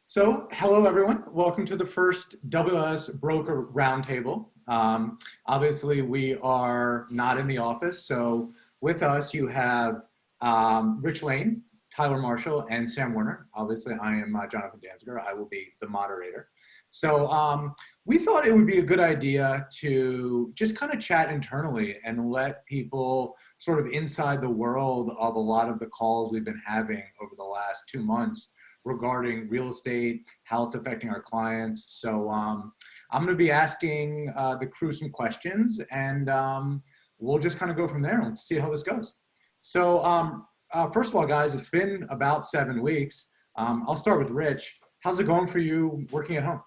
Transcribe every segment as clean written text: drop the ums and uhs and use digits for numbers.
Hello everyone. Welcome to the first WLS Broker Roundtable. Obviously, we are not in the office, so with us you have Rich Lane, Tyler Marshall, and Sam Werner. Obviously, I am Jonathan Daniziger. I will be the moderator. We thought it would be a good idea to just kind of chat internally and let people sort of inside the world of a lot of the calls we've been having over the last 2 months regarding real estate, how it's affecting our clients. I'm going to be asking the crew some questions, and we'll just kind of go from there and see how this goes. First of all, guys, it's been about 7 weeks. I'll start with Rich. How's it going for you working at home?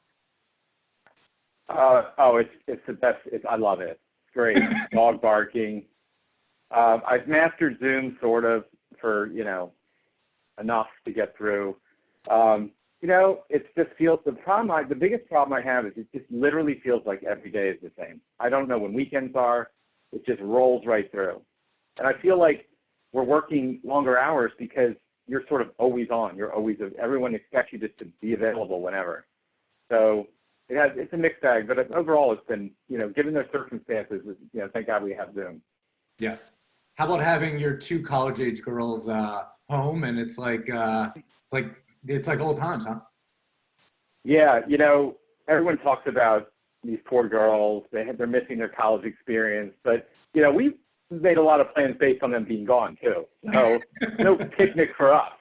It's the best. I love it. It's great. Dog barking. I've mastered Zoom sort of for, enough to get through. It just feels, the biggest problem I have is it just literally feels like every day is the same. I don't know when weekends are. It just rolls right through. And I feel like we're working longer hours because you're sort of always on. Everyone expects you just to be available whenever. So it's a mixed bag, but overall it's been, given the circumstances, thank God we have Zoom. Yeah. How about having your 2 college-age girls home, and it's like old times, huh? Yeah, everyone talks about these poor girls. They're missing their college experience, but we've made a lot of plans based on them being gone too. So no picnic for us.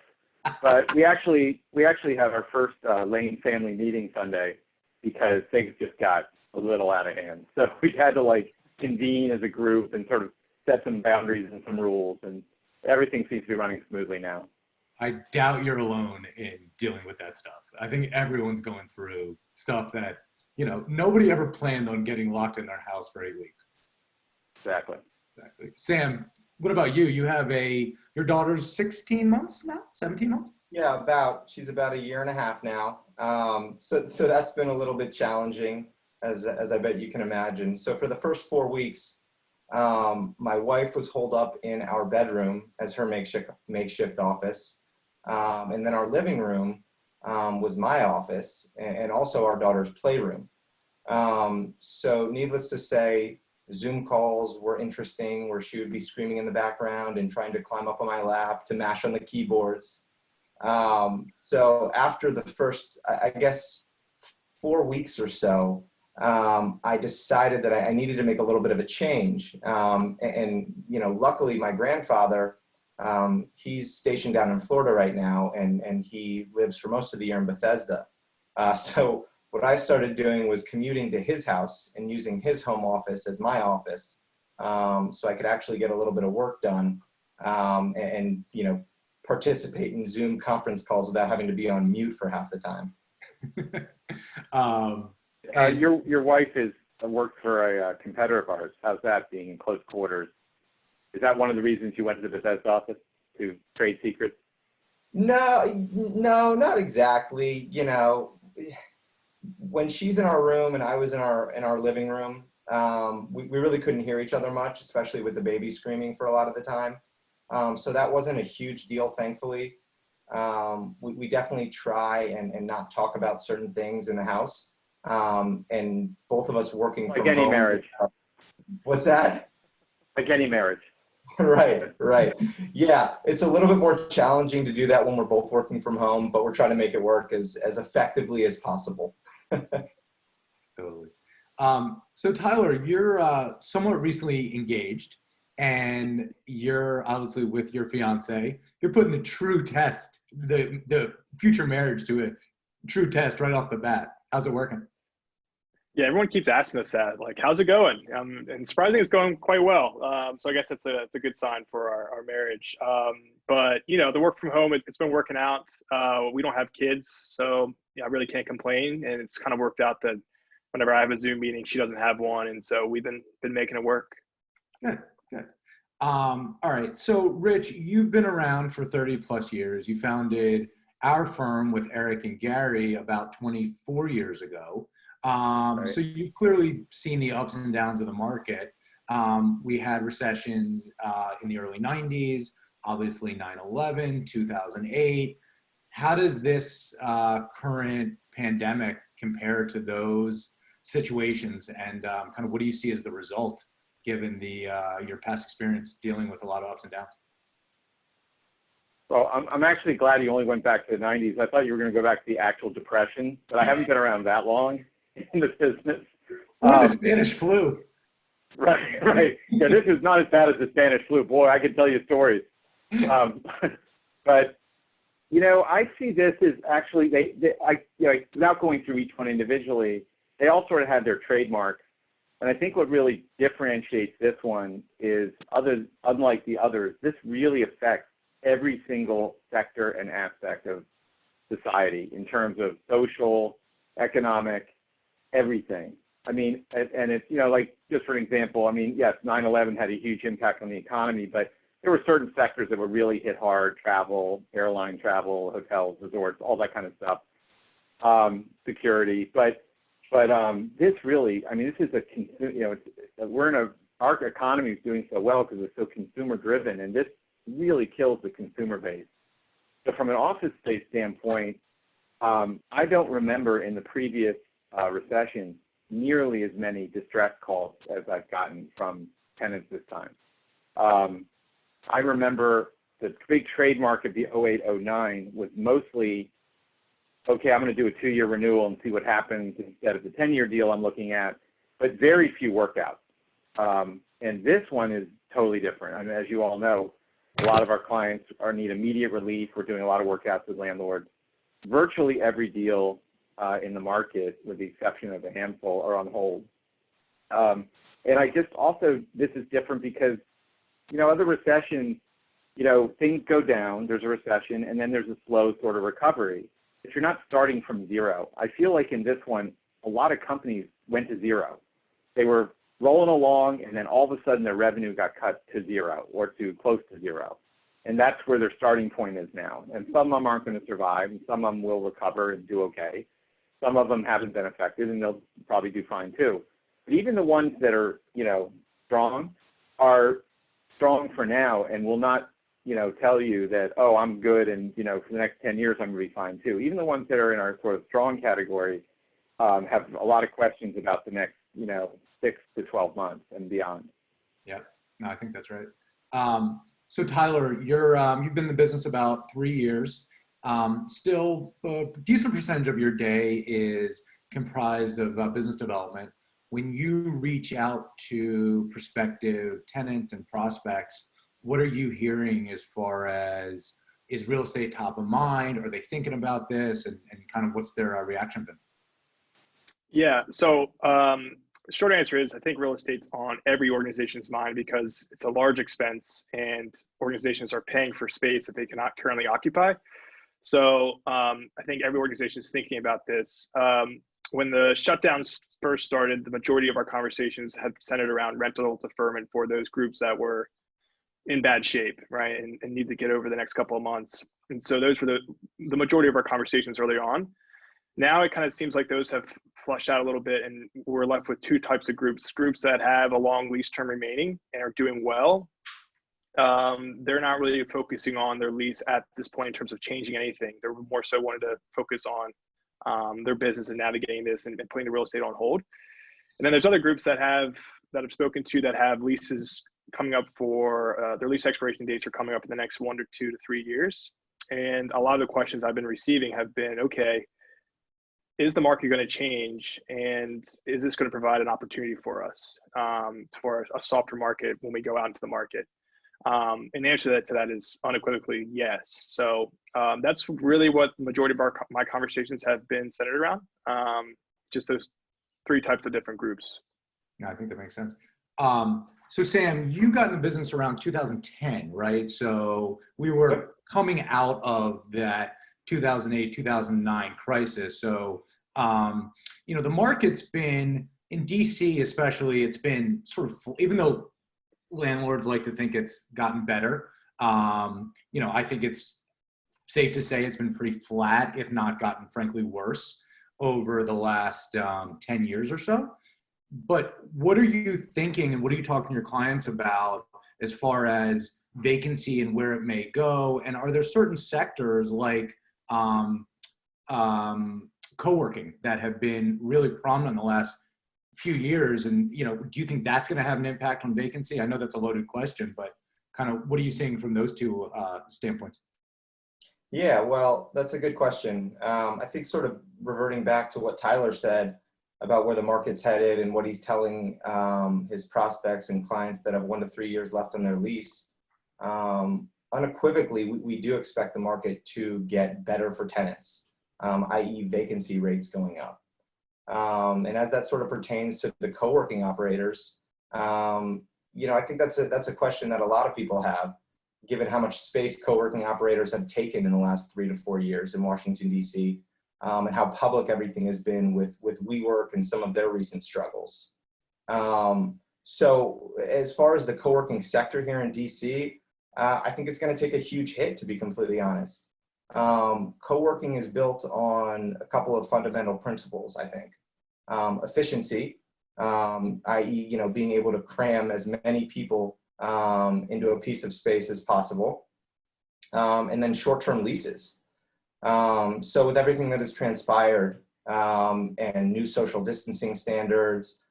But we actually have our first Lane family meeting Sunday because things just got a little out of hand. So we had to convene as a group and sort of set some boundaries and some rules, and everything seems to be running smoothly now. I doubt you're alone in dealing with that stuff. I think everyone's going through stuff that, nobody ever planned on getting locked in their house for 8 weeks. Exactly. Sam, what about you? You have your daughter's 16 months now, 17 months? Yeah, she's about a year and a half now. So that's been a little bit challenging, as I bet you can imagine. So for the first 4 weeks, my wife was holed up in our bedroom as her makeshift office. And then our living room was my office, and also our daughter's playroom. So needless to say, Zoom calls were interesting, where she would be screaming in the background and trying to climb up on my lap to mash on the keyboards. So after the first, I guess, 4 weeks or so, I decided that I needed to make a little bit of a change. Luckily my grandfather, he's stationed down in Florida right now, and he lives for most of the year in Bethesda. So what I started doing was commuting to his house and using his home office as my office, so I could actually get a little bit of work done, and participate in Zoom conference calls without having to be on mute for half the time. Your wife works for a competitor of ours. How's that, being in close quarters? Is that one of the reasons you went to the Bethesda office, to trade secrets? No, not exactly. When she's in our room and I was in our living room, we really couldn't hear each other much, especially with the baby screaming for a lot of the time. So that wasn't a huge deal, thankfully. We definitely try and not talk about certain things in the house. And both of us working from home. Like any marriage. What's that? Like any marriage. Right. Yeah, it's a little bit more challenging to do that when we're both working from home, but we're trying to make it work as effectively as possible. Totally. So Tyler, you're somewhat recently engaged, and you're obviously with your fiance. You're putting the true test, the future marriage to a true test right off the bat. How's it working? Yeah, everyone keeps asking us that, how's it going? And surprisingly, it's going quite well. So I guess it's a good sign for our marriage. But the work from home, it's been working out. We don't have kids, so I really can't complain. And it's kind of worked out that whenever I have a Zoom meeting, she doesn't have one, and so we've been making it work. Good. All right. So Rich, you've been around for 30 plus years. You founded our firm with Eric and Gary about 24 years ago. Right. So you've clearly seen the ups and downs of the market. We had recessions in the early 90s, obviously 9/11, 2008. how does this current pandemic compare to those situations, and kind of what do you see as the result, given the your past experience dealing with a lot of ups and downs? Well, I'm actually glad you only went back to the 90s. I thought you were going to go back to the actual depression, but I haven't been around that long in the business. Or the Spanish flu. Right, right. Yeah, this is not as bad as the Spanish flu. Boy, I could tell you stories. But you know, I see this as actually without going through each one individually, they all sort of had their trademarks. And I think what really differentiates this one is, unlike the others, this really affects every single sector and aspect of society in terms of social, economic, everything. I mean, and it's, you know, like, just for an example, I mean, yes, 9/11 had a huge impact on the economy, but there were certain sectors that were really hit hard: travel, airline travel, hotels, resorts, all that kind of stuff, security. But this really, I mean, this is our economy is doing so well because it's so consumer driven, and this really kills the consumer base. So from an office space standpoint, I don't remember in the previous recession nearly as many distress calls as I've gotten from tenants this time. I remember the big trademark of the 08-09 was mostly, okay, I'm going to do a 2-year renewal and see what happens instead of the 10-year deal I'm looking at, but very few workouts. And this one is totally different. I mean, as you all know, a lot of our clients need immediate relief. We're doing a lot of workouts with landlords. Virtually every deal in the market, with the exception of a handful, are on hold. And I just also, this is different because, you know, other recessions, you know, things go down, there's a recession, and then there's a slow sort of recovery. If you're not starting from zero, I feel like in this one, a lot of companies went to zero. They were rolling along, and then all of a sudden their revenue got cut to zero or to close to zero. And that's where their starting point is now. And some of them aren't going to survive, and some of them will recover and do okay. Some of them haven't been affected, and they'll probably do fine too. But even the ones that are, you know, strong are strong for now and will not, you know, tell you that, oh, I'm good and, you know, for the next 10 years I'm going to be fine too. Even the ones that are in our sort of strong category have a lot of questions about the next, you know, 6 to 12 months and beyond. Yeah, no, I think that's right. So Tyler, you've been in the business about 3 years. Still, a decent percentage of your day is comprised of business development. When you reach out to prospective tenants and prospects, what are you hearing as far as, is real estate top of mind? Are they thinking about this, and kind of what's their reaction been? Yeah, so short answer is I think real estate's on every organization's mind because it's a large expense and organizations are paying for space that they cannot currently occupy. So I think every organization is thinking about this. When the shutdowns first started, the majority of our conversations had centered around rental deferment for those groups that were in bad shape, right, and need to get over the next couple of months. And so those were the majority of our conversations earlier on. Now it kind of seems like those have flushed out a little bit, and we're left with two types of groups that have a long lease term remaining and are doing well. They're not really focusing on their lease at this point in terms of changing anything. They're more so wanted to focus on their business and navigating this and putting the real estate on hold. And then there's other groups that I've spoken to that have leases coming up for their lease expiration dates are coming up in the next 1 to 2 to 3 years. And a lot of the questions I've been receiving have been, okay, is the market going to change, and is this going to provide an opportunity for us for a softer market when we go out into the market? And the answer to that is unequivocally yes. So that's really what the majority of my conversations have been centered around, just those 3 types of different groups. Yeah, I think that makes sense. So Sam, you got in the business around 2010, right? So we were coming out of that 2008, 2009 crisis. So, you know, the market's been, in DC especially, it's been sort of, even though landlords like to think it's gotten better, you know, I think it's safe to say it's been pretty flat, if not gotten frankly worse over the last 10 years or so. But what are you thinking, and what are you talking to your clients about as far as vacancy and where it may go? And are there certain sectors like co-working that have been really prominent in the last few years. And, do you think that's going to have an impact on vacancy? I know that's a loaded question, but kind of what are you seeing from those two standpoints? Yeah, well, that's a good question. I think sort of reverting back to what Tyler said about where the market's headed and what he's telling his prospects and clients that have 1 to 3 years left on their lease. Unequivocally, we do expect the market to get better for tenants, i.e. vacancy rates going up. And as that sort of pertains to the co-working operators, I think that's a question that a lot of people have, given how much space co-working operators have taken in the last 3 to 4 years in Washington, D.C., and how public everything has been with WeWork and some of their recent struggles. So as far as the co-working sector here in D.C., I think it's going to take a huge hit, to be completely honest. Co-working is built on a couple of fundamental principles, I think. Efficiency, i.e., being able to cram as many people into a piece of space as possible, and then short-term leases. So with everything that has transpired and new social distancing standards,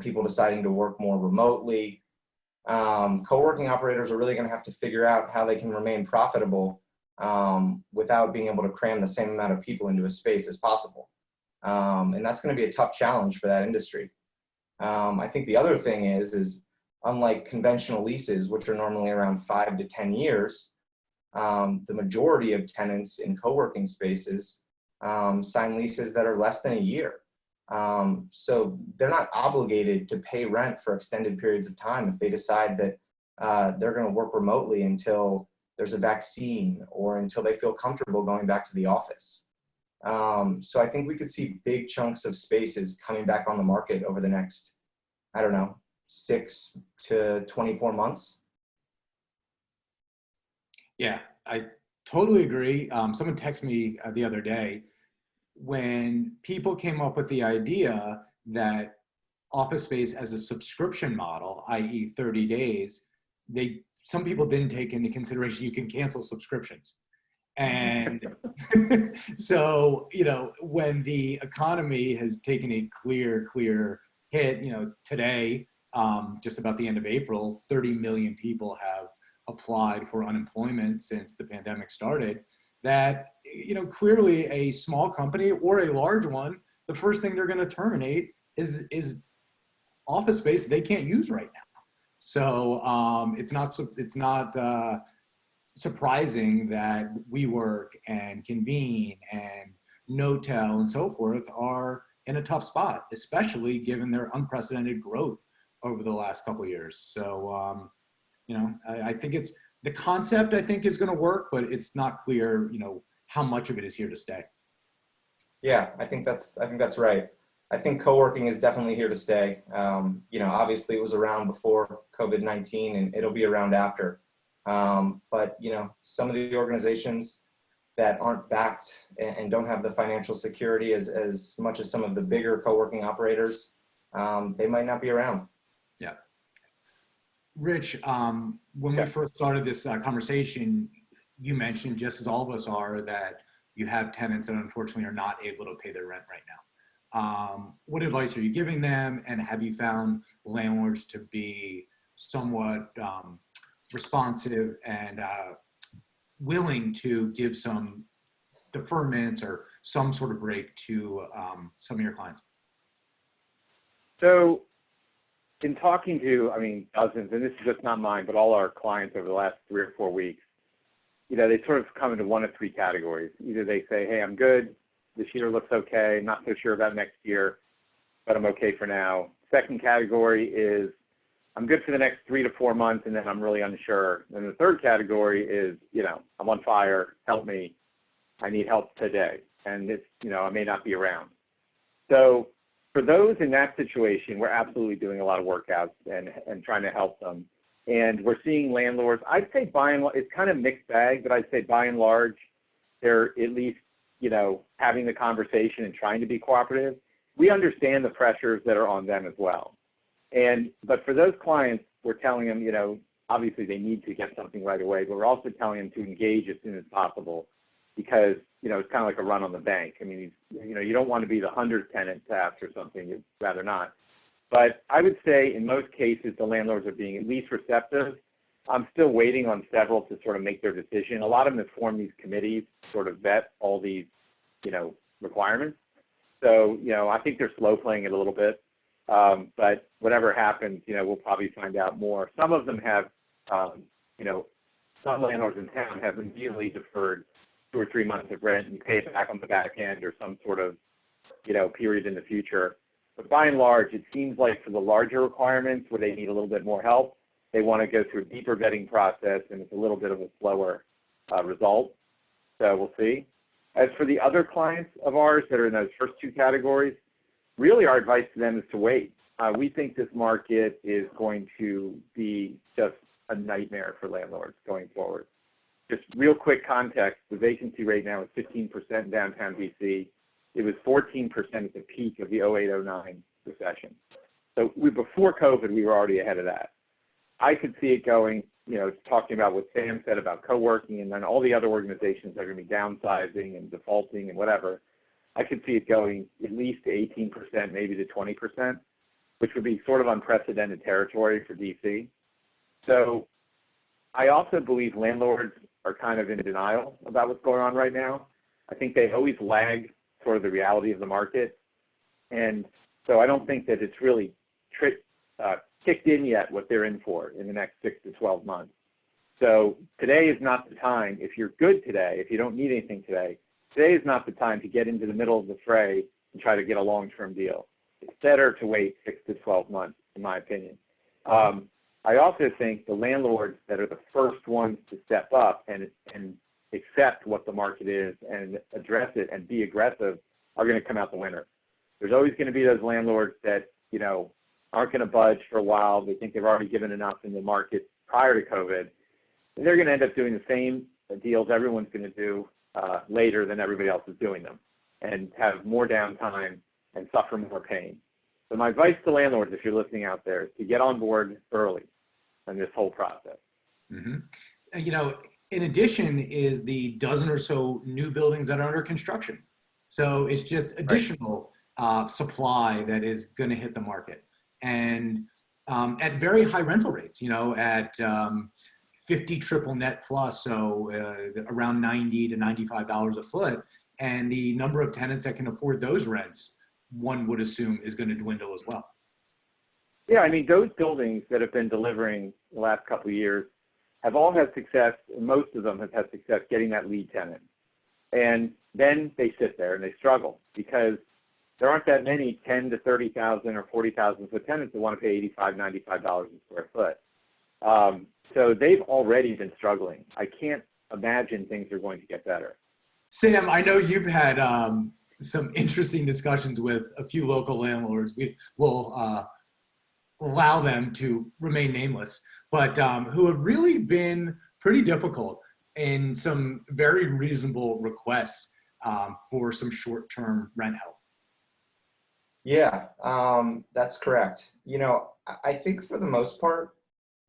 people deciding to work more remotely, co-working operators are really going to have to figure out how they can remain profitable without being able to cram the same amount of people into a space as possible. And that's going to be a tough challenge for that industry. I think the other thing is unlike conventional leases, which are normally around 5 to 10 years, the majority of tenants in co-working spaces sign leases that are less than a year. So they're not obligated to pay rent for extended periods of time if they decide that they're going to work remotely until there's a vaccine or until they feel comfortable going back to the office. So I think we could see big chunks of spaces coming back on the market over the next, 6 to 24 months. Yeah, I totally agree. Someone texted me the other day when people came up with the idea that office space as a subscription model, i.e. 30 days, some people didn't take into consideration you can cancel subscriptions. And so, when the economy has taken a clear hit, today, just about the end of April, 30 million people have applied for unemployment since the pandemic started, that, clearly a small company or a large one, the first thing they're going to terminate is office space they can't use right now. So it's not surprising that WeWork and Convene and Notel and so forth are in a tough spot, especially given their unprecedented growth over the last couple of years. So, I think the concept I think is going to work, but it's not clear, how much of it is here to stay. Yeah, I think that's right. I think co-working is definitely here to stay. Obviously it was around before COVID-19 and it'll be around after. But some of the organizations that aren't backed and don't have the financial security as much as some of the bigger co-working operators, they might not be around. Yeah. Rich, when we first started this conversation, you mentioned, just as all of us are, that you have tenants that unfortunately are not able to pay their rent right now. What advice are you giving them, and have you found landlords to be somewhat responsive and willing to give some deferments or some sort of break to some of your clients? So in talking to, dozens, and this is just not mine, but all our clients over the last 3 or 4 weeks, they sort of come into one of 3 categories. Either they say, hey, I'm good, this year looks okay, not so sure about next year, but I'm okay for now. Second category is, I'm good for the next 3 to 4 months, and then I'm really unsure. And the third category is, I'm on fire, help me, I need help today, and it's, I may not be around. So for those in that situation, we're absolutely doing a lot of workouts and trying to help them. And we're seeing landlords, I'd say by and large, it's kind of mixed bag, but I'd say by and large, they're at least, having the conversation and trying to be cooperative. We understand the pressures that are on them as well. But for those clients, we're telling them, obviously they need to get something right away, but we're also telling them to engage as soon as possible. because, it's kind of like a run on the bank. I mean, you don't want to be the 100th tenant to ask for something. You'd rather not. But I would say in most cases, the landlords are being at least receptive. I'm still waiting on several to sort of make their decision. A lot of them have formed these committees to sort of vet all these, requirements. So, I think they're slow playing it a little bit. But whatever happens, we'll probably find out more. Some of them have, some landlords in town have immediately deferred 2 or 3 months of rent and pay it back on the back end or some sort of, period in the future. But by and large, it seems like for the larger requirements where they need a little bit more help, they want to go through a deeper vetting process, and it's a little bit of a slower result. So we'll see. As for the other clients of ours that are in those first 2 categories, really our advice to them is to wait. We think this market is going to be just a nightmare for landlords going forward. Just real quick context, the vacancy rate now is 15% in downtown DC. It was 14% at the peak of the 08-09 recession. So before COVID, we were already ahead of that. I could see it going, talking about what Sam said about co-working and then all the other organizations that are going to be downsizing and defaulting and whatever. I could see it going at least to 18%, maybe to 20%, which would be sort of unprecedented territory for DC. So I also believe landlords are kind of in denial about what's going on right now. I think they always lag sort of the reality of the market. And so I don't think that it's really kicked in yet what they're in for in the next 6 to 12 months. So today is not the time. If you're good today, if you don't need anything today is not the time to get into the middle of the fray and try to get a long-term deal. It's better to wait 6 to 12 months, in my opinion. I also think the landlords that are the first ones to step up and accept what the market is and address it and be aggressive are going to come out the winner. There's always going to be those landlords that, aren't going to budge for a while. They think they've already given enough in the market prior to COVID. And they're going to end up doing the same deals everyone's going to do later than everybody else is doing them and have more downtime and suffer more pain. So my advice to landlords, if you're listening out there, is to get on board early in this whole process. Mm-hmm. In addition is the dozen or so new buildings that are under construction. So it's just additional supply that is going to hit the market. And at very high rental rates, at 50 triple net plus, so around $90 to $95 a foot. And the number of tenants that can afford those rents, one would assume, is going to dwindle as well. Yeah, I mean, those buildings that have been delivering the last couple of years have all had success, most of them have had success getting that lead tenant. And then they sit there and they struggle because there aren't that many 10 to 30,000 or 40,000 foot tenants that want to pay $85, $95 a square foot. So they've already been struggling. I can't imagine things are going to get better. Sam, I know you've had some interesting discussions with a few local landlords. We will allow them to remain nameless, but who have really been pretty difficult in some very reasonable requests for some short-term rent help. Yeah, that's correct. I think for the most part,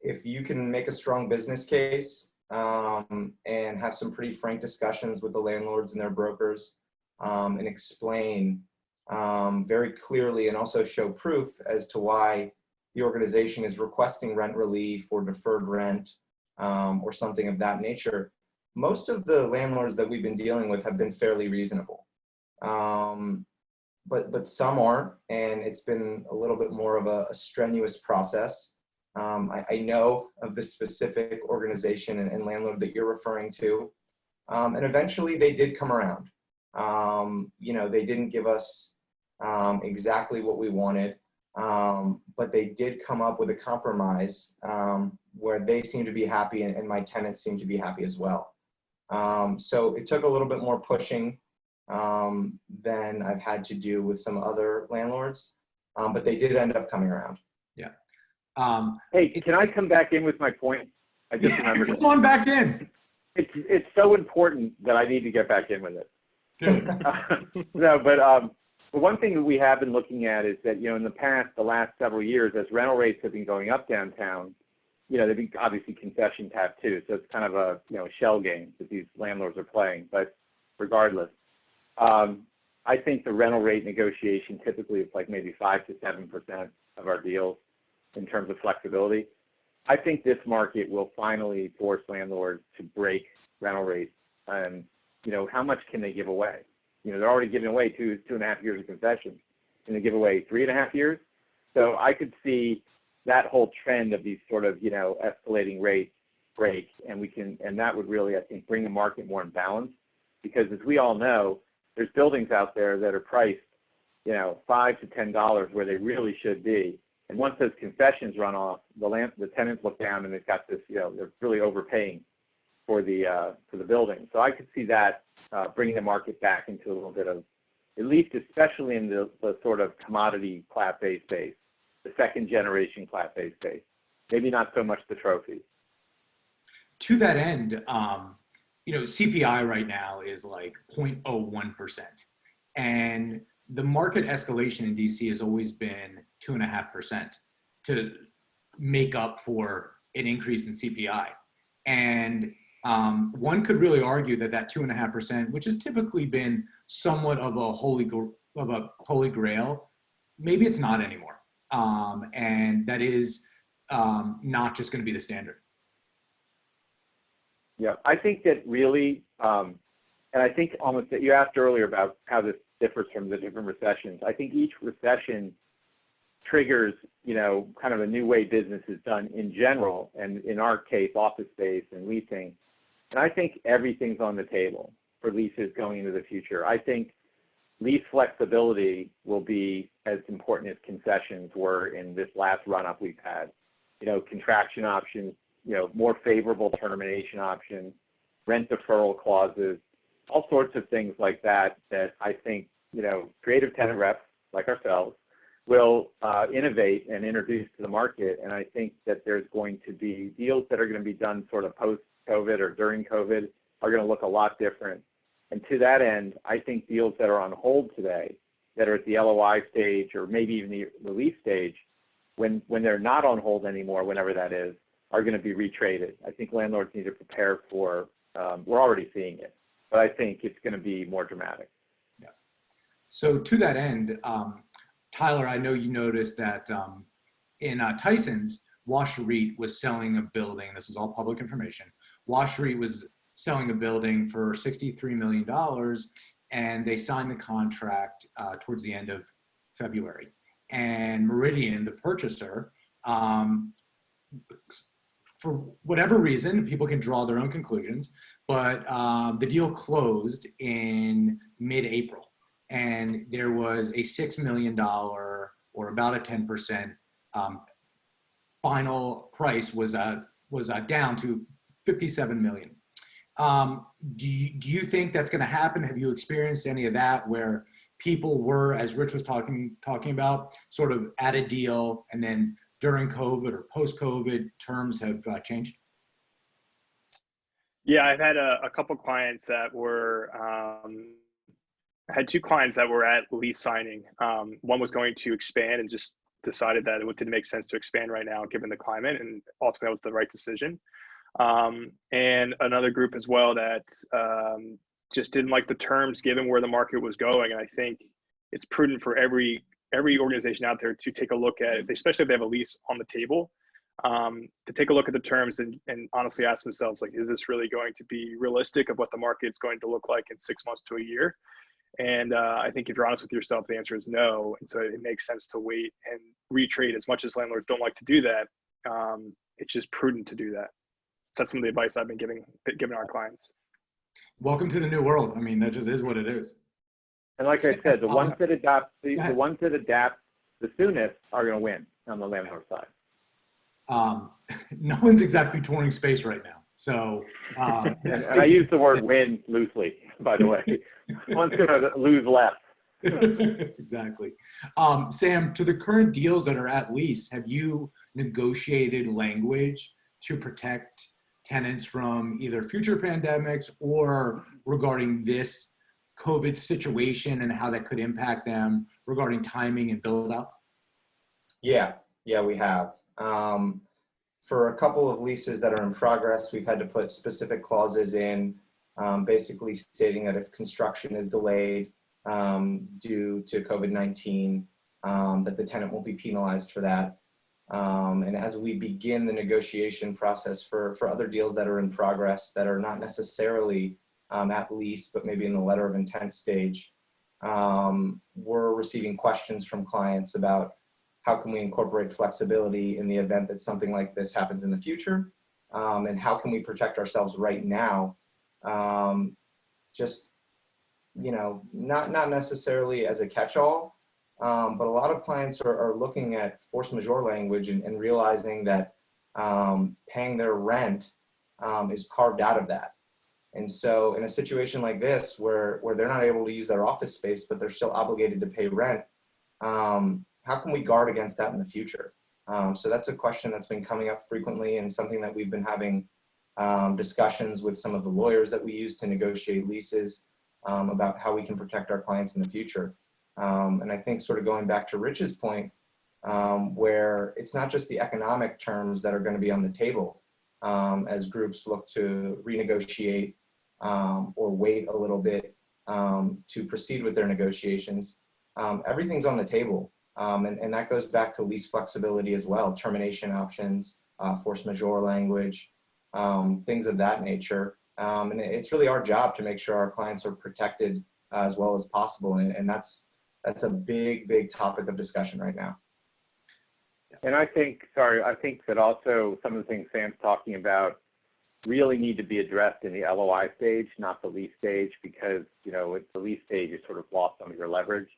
if you can make a strong business case and have some pretty frank discussions with the landlords and their brokers and explain very clearly and also show proof as to why the organization is requesting rent relief or deferred rent or something of that nature, most of the landlords that we've been dealing with have been fairly reasonable. But some aren't, and it's been a little bit more of a strenuous process. I know of the specific organization and landlord that you're referring to, and eventually they did come around. They didn't give us exactly what we wanted, but they did come up with a compromise where they seem to be happy and my tenants seem to be happy as well. So it took a little bit more pushing than I've had to do with some other landlords, but they did end up coming around. Yeah. Hey, can I come back in with my point? I just remembered. Come on back in. It's so important that I need to get back in with it. No, but one thing that we have been looking at is that, in the past, the last several years, as rental rates have been going up downtown, they've been obviously concession tapped too. So it's kind of a, shell game that these landlords are playing. But regardless. I think the rental rate negotiation typically is like maybe 5 to 7% of our deals in terms of flexibility. I think this market will finally force landlords to break rental rates. And, you know, how much can they give away? You know, they're already giving away 2.5 years of concessions. Can they give away 3.5 years? So I could see that whole trend of these sort of, you know, escalating rates break, and that would really, I think, bring the market more in balance. Because as we all know, there's buildings out there that are priced, you know, $5 to $10 where they really should be. And once those concessions run off, the tenants look down and they've got this, you know, they're really overpaying for the building. So I could see that bringing the market back into a little bit of, at least especially in the sort of commodity Class A space, the second generation Class A space. Maybe not so much the trophy. To that end, you know, CPI right now is like 0.01%. And the market escalation in DC has always been 2.5% to make up for an increase in CPI. And one could really argue that 2.5%, which has typically been somewhat of a holy grail, maybe it's not anymore. And that is not just going to be the standard. Yeah, I think that really, and I think almost that you asked earlier about how this differs from the different recessions. I think each recession triggers, you know, kind of a new way business is done in general, and in our case, office space and leasing. And I think everything's on the table for leases going into the future. I think lease flexibility will be as important as concessions were in this last run-up we've had. You know, contraction options, you know, more favorable termination options, rent deferral clauses, all sorts of things like that I think, you know, creative tenant reps like ourselves will innovate and introduce to the market. And I think that there's going to be deals that are going to be done sort of post-COVID or during COVID are going to look a lot different. And to that end, I think deals that are on hold today, that are at the LOI stage or maybe even the release stage, when they're not on hold anymore, whenever that is, are going to be retraded. I think landlords need to prepare for, we're already seeing it, but I think it's going to be more dramatic. Yeah. So to that end, Tyler, I know you noticed that in Tysons, Wash REIT was selling a building. This is all public information. Wash REIT was selling a building for $63 million, and they signed the contract towards the end of February. And Meridian, the purchaser, for whatever reason, people can draw their own conclusions, but the deal closed in mid-April, and there was a $6 million, or about a 10% final price was down to $57 million. Do you think that's going to happen? Have you experienced any of that where people were, as Rich was talking about, sort of at a deal and then during COVID or post-COVID terms have changed? Yeah, I've had a couple clients that were, I had two clients that were at lease signing. One was going to expand and just decided that it didn't make sense to expand right now given the climate, and ultimately that was the right decision. And another group as well that just didn't like the terms given where the market was going. And I think it's prudent for every organization out there to take a look at, especially if they have a lease on the table, to take a look at the terms and honestly ask themselves, like, is this really going to be realistic of what the market's going to look like in 6 months to a year? And I think if you're honest with yourself, the answer is no. And so it makes sense to wait and retrade. As much as landlords don't like to do that, it's just prudent to do that. So that's some of the advice I've been giving our clients. Welcome to the new world. I mean, that just is what it is. And like I said, the ones that adapt, the ones that adapt the soonest are going to win on the landlord side. No one's exactly touring space right now. So, and I use the word win loosely, by the way. One's going to lose less. Exactly. Sam, to the current deals that are at lease, have you negotiated language to protect tenants from either future pandemics or regarding this COVID situation and how that could impact them regarding timing and build out? Yeah, we have. For a couple of leases that are in progress, we've had to put specific clauses in basically stating that if construction is delayed due to COVID-19, that the tenant won't be penalized for that. And as we begin the negotiation process for other deals that are in progress that are not necessarily at lease, but maybe in the letter of intent stage, we're receiving questions from clients about how can we incorporate flexibility in the event that something like this happens in the future, and how can we protect ourselves right now, just, you know, not necessarily as a catch-all, but a lot of clients are looking at force majeure language and realizing that paying their rent is carved out of that. And so in a situation like this, where they're not able to use their office space, but they're still obligated to pay rent, how can we guard against that in the future? So that's a question that's been coming up frequently, and something that we've been having discussions with some of the lawyers that we use to negotiate leases about how we can protect our clients in the future. And I think, sort of going back to Rich's point, where it's not just the economic terms that are going to be on the table as groups look to renegotiate or wait a little bit to proceed with their negotiations. Everything's on the table. And that goes back to lease flexibility as well, termination options, force majeure language, things of that nature. And it's really our job to make sure our clients are protected as well as possible. And that's a big topic of discussion right now. And I think that also some of the things Sam's talking about really need to be addressed in the LOI stage, not the lease stage, because, you know, at the lease stage, you sort of lost some of your leverage.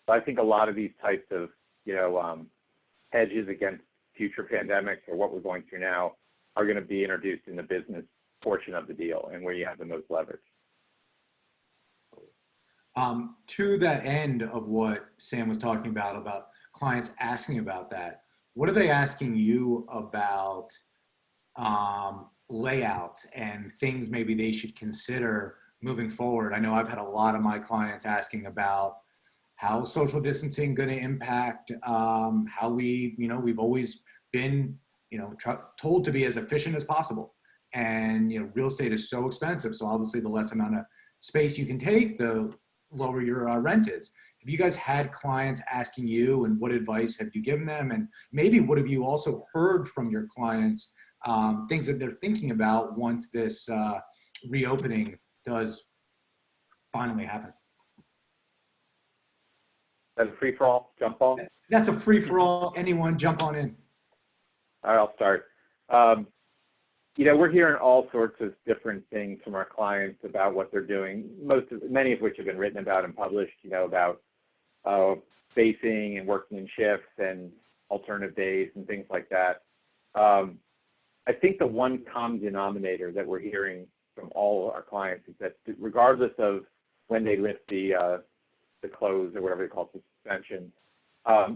But I think a lot of these types of, you know, hedges against future pandemics or what we're going through now are going to be introduced in the business portion of the deal and where you have the most leverage. To that end of what Sam was talking about clients asking about that, what are they asking you about layouts and things maybe they should consider moving forward? I know I've had a lot of my clients asking about how social distancing going to impact how we've always been, told to be as efficient as possible. And, real estate is so expensive. So obviously the less amount of space you can take, the lower your rent is. Have you guys had clients asking you, and what advice have you given them? And maybe what have you also heard from your clients, things that they're thinking about once this reopening does finally happen? That's a free-for-all, jump ball? That's a free-for-all, anyone jump on in. All right, I'll start. We're hearing all sorts of different things from our clients about what they're doing, many of which have been written about and published, about spacing and working in shifts and alternative days and things like that. I think the one common denominator that we're hearing from all our clients is that regardless of when they lift the close or whatever they call it, the suspension,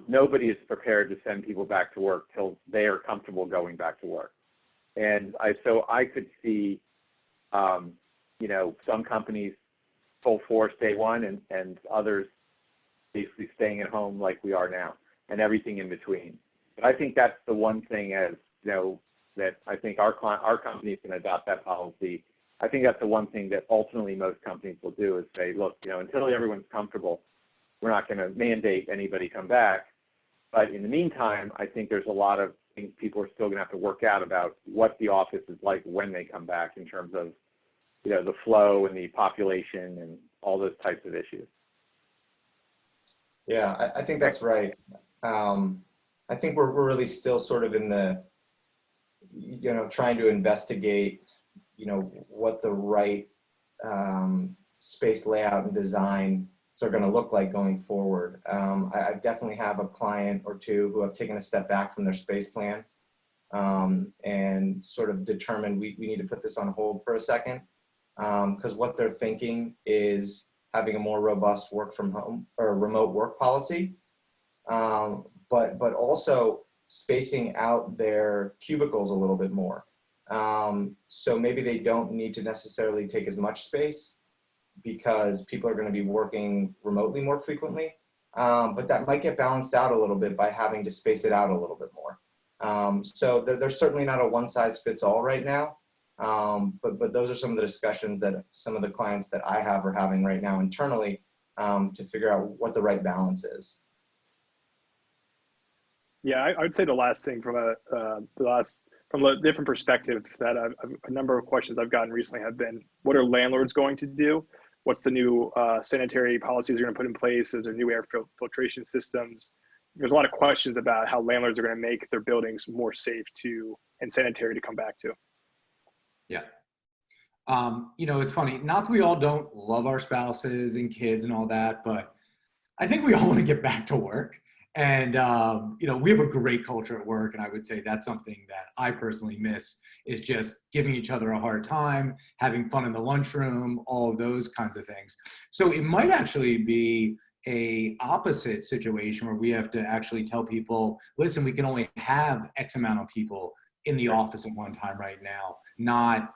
nobody is prepared to send people back to work till they are comfortable going back to work. And so I could see, some companies full force day one and others basically staying at home like we are now and everything in between. But I think that's the one thing, as that I think our company is going to adopt that policy. I think that's the one thing that ultimately most companies will do is say, look, until everyone's comfortable, we're not going to mandate anybody come back. But in the meantime, I think there's a lot of things people are still going to have to work out about what the office is like when they come back in terms of, the flow and the population and all those types of issues. Yeah, I think that's right. I think we're really still sort of in the, trying to investigate, what the right space layout and design are going to look like going forward. I definitely have a client or two who have taken a step back from their space plan and sort of determined we need to put this on hold for a second, because what they're thinking is having a more robust work from home or remote work policy, but also spacing out their cubicles a little bit more. So maybe they don't need to necessarily take as much space because people are going to be working remotely more frequently. But that might get balanced out a little bit by having to space it out a little bit more. So there's certainly not a one size fits all right now. But those are some of the discussions that some of the clients that I have are having right now internally to figure out what the right balance is. Yeah, I would say the last thing from a different perspective that a number of questions I've gotten recently have been, what are landlords going to do? What's the new sanitary policies they're going to put in place? Is there new air filtration systems? There's a lot of questions about how landlords are going to make their buildings more safe and sanitary to come back to. Yeah. You know, it's funny, not that we all don't love our spouses and kids and all that, but I think we all want to get back to work. And, you know, we have a great culture at work. And I would say that's something that I personally miss, is just giving each other a hard time, having fun in the lunchroom, all of those kinds of things. So it might actually be a opposite situation where we have to actually tell people, listen, we can only have X amount of people in the office at one time right now, not,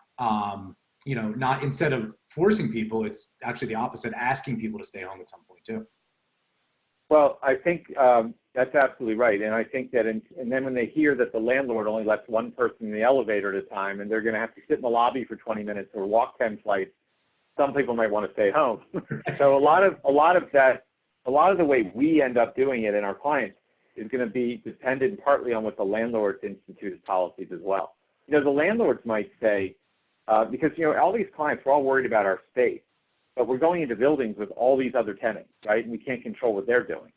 you know, not, instead of forcing people, it's actually the opposite, asking people to stay home at some point too. Well, I think that's absolutely right. And I think that, and then when they hear that the landlord only lets one person in the elevator at a time and they're going to have to sit in the lobby for 20 minutes or walk 10 flights, some people might want to stay home. So a lot of the way we end up doing it in our clients is going to be dependent partly on what the landlords institute as policies as well. You know, the landlords might say, because, you know, all these clients, we're all worried about our space, but we're going into buildings with all these other tenants, right? And we can't control what they're doing.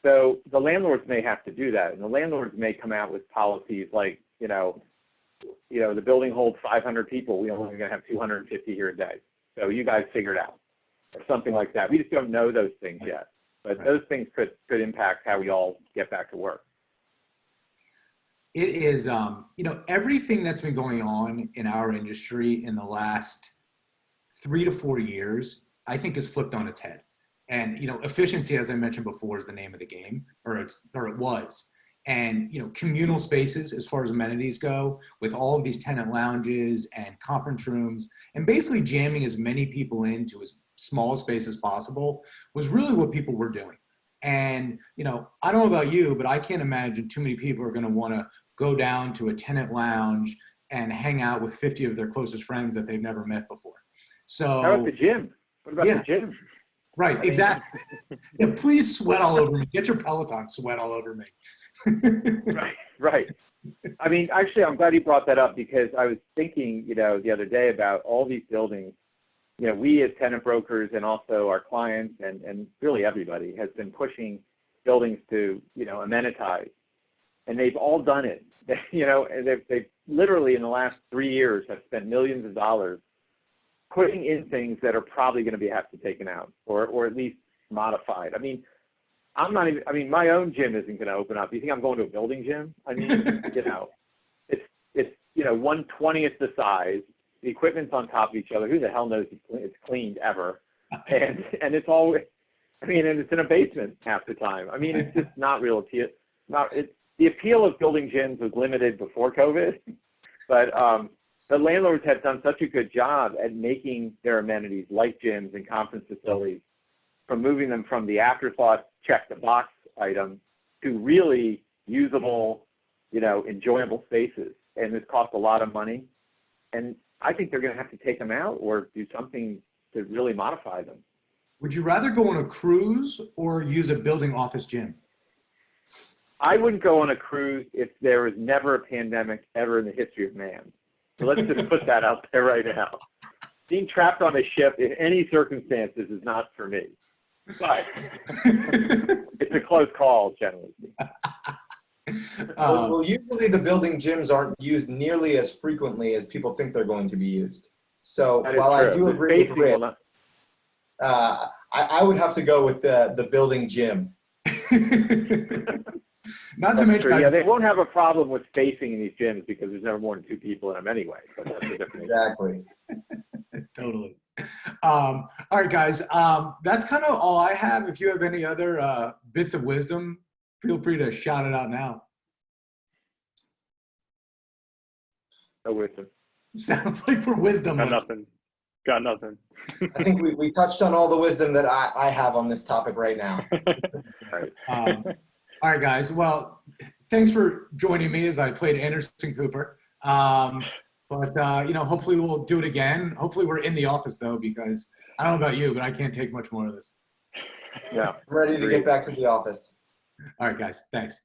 So the landlords may have to do that. And the landlords may come out with policies like, you know, the building holds 500 people. We only going to have 250 here a day. So you guys figure it out, or something like that. We just don't know those things yet. But those things could impact how we all get back to work. It is, you know, everything that's been going on in our industry in the last 3 to 4 years, I think is flipped on its head. And, you know, efficiency, as I mentioned before, is the name of the game, or it was. And, you know, communal spaces, as far as amenities go, with all of these tenant lounges and conference rooms, and basically jamming as many people into as small a space as possible, was really what people were doing. And, you know, I don't know about you, but I can't imagine too many people are going to want to go down to a tenant lounge and hang out with 50 of their closest friends that they've never met before. So, how about the gym? What about the gym? Right, exactly. Yeah, please sweat all over me. Get your Peloton sweat all over me. Right. I mean, actually, I'm glad you brought that up, because I was thinking, you know, the other day about all these buildings. You know, we as tenant brokers and also our clients and really everybody has been pushing buildings to, you know, amenitize. And they've all done it. You know, and they've literally in the last 3 years have spent millions of dollars putting in things that are probably going to have to be taken out or at least modified. I mean, my own gym isn't going to open up. Do you think I'm going to a building gym? I mean, you know, it's you know, 1/20th the size. The equipment's on top of each other. Who the hell knows it's cleaned ever? And it's always, I mean, and it's in a basement half the time. I mean, it's just not real appeal. The appeal of building gyms was limited before COVID, but the landlords have done such a good job at making their amenities like gyms and conference facilities, from moving them from the afterthought check the box item to really usable, you know, enjoyable spaces. And it's cost a lot of money. And I think they're going to have to take them out or do something to really modify them. Would you rather go on a cruise or use a building office gym? I wouldn't go on a cruise if there was never a pandemic ever in the history of man. So let's just put that out there right now. Being trapped on a ship in any circumstances is not for me. But it's a close call, generally. Well, usually the building gyms aren't used nearly as frequently as people think they're going to be used. So while I do agree with Rick, I would have to go with the building gym. Not to mention, yeah, they won't have a problem with spacing in these gyms because there's never more than 2 people in them anyway. But that's a different Exactly. Totally. All right, guys. That's kind of all I have. If you have any other bits of wisdom, feel free to shout it out now. No wisdom. Sounds like we're wisdom. Got nothing. I think we touched on all the wisdom that I have on this topic right now. Right. All right, guys. Well, thanks for joining me as I played Anderson Cooper. But, hopefully we'll do it again. Hopefully we're in the office though, because I don't know about you, but I can't take much more of this. Yeah. I'm ready to get back to the office. All right, guys. Thanks.